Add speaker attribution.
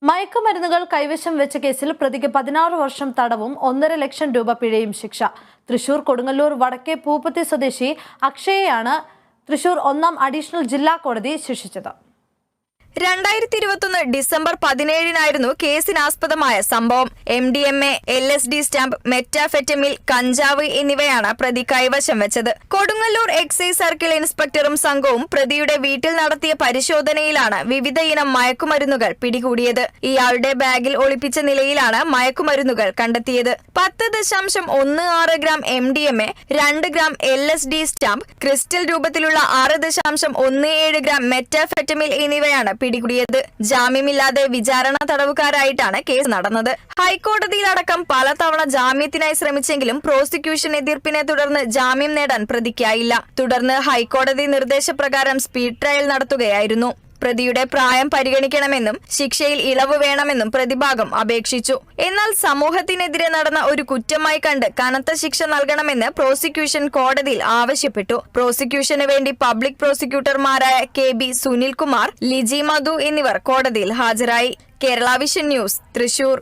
Speaker 1: മയക്കുമരുന്നുകൾ കൈവശം വെച്ച കേസിൽ പ്രതിക്ക് 16 വർഷം തടവും 1.5 ലക്ഷം രൂപ പിഴയും ശിക്ഷ. തൃശൂർ കൊടുങ്ങല്ലൂർ വടക്കേ പൂപ്പത്തി സ്വദേശി അക്ഷയെയാണ് തൃശൂർ 1-ാം അഡീഷണൽ ജില്ലാ കോടതി ശിക്ഷിച്ചത്.
Speaker 2: 2021 ഡിസംബർ 17-നായിരുന്നു കേസിനാസ്പദമായ സംഭവം. MDMA, LSD സ്റ്റാമ്പ്, മെറ്റാഫെറ്റമിൽ, കഞ്ചാവ് എന്നിവയാണ് പ്രതി കൈവശം വെച്ചത്. കൊടുങ്ങല്ലൂർ എക്സൈസ് സർക്കിൾ ഇൻസ്പെക്ടറും സംഘവും പ്രതിയുടെ വീട്ടിൽ നടത്തിയ പരിശോധനയിലാണ് വിവിധ ഇനം മയക്കുമരുന്നുകൾ പിടികൂടിയത്. ഇയാളുടെ ബാഗിൽ ഒളിപ്പിച്ച നിലയിലാണ് മയക്കുമരുന്നുകൾ കണ്ടെത്തിയത്. 10.16 gram MDMA, 2 gram LSD stamp, crystal രൂപത്തിലുള്ള 6.17 ഗ്രാം മെറ്റാഫെറ്റമിൽ എന്നിവയാണ് പിടികൂടിയത്. ജാമ്യമില്ലാതെ വിചാരണ തടവുകാരായിട്ടാണ് കേസ് നടന്നത്. ഹൈക്കോടതിയിലടക്കം പലതവണ ജാമ്യത്തിനായി ശ്രമിച്ചെങ്കിലും പ്രോസിക്യൂഷൻ എതിർപ്പിനെ തുടർന്ന് ജാമ്യം നേടാൻ പ്രതിക്കായില്ല. തുടർന്ന് ഹൈക്കോടതി നിർദ്ദേശപ്രകാരം സ്പീഡ് ട്രയൽ നടത്തുകയായിരുന്നു. പ്രതിയുടെ പ്രായം പരിഗണിക്കണമെന്നും ശിക്ഷയിൽ ഇളവ് വേണമെന്നും പ്രതിഭാഗം അപേക്ഷിച്ചു. എന്നാൽ സമൂഹത്തിനെതിരെ നടന്ന ഒരു കുറ്റമായി കണ്ട് കനത്ത ശിക്ഷ നൽകണമെന്ന് പ്രോസിക്യൂഷൻ കോടതിയിൽ ആവശ്യപ്പെട്ടു. പ്രോസിക്യൂഷന് വേണ്ടി പബ്ലിക് പ്രോസിക്യൂട്ടർമാരായ KB സുനിൽകുമാർ, ലിജി മധു എന്നിവർ കോടതിയിൽ ഹാജരായി. Kerala vision news, Thrissur.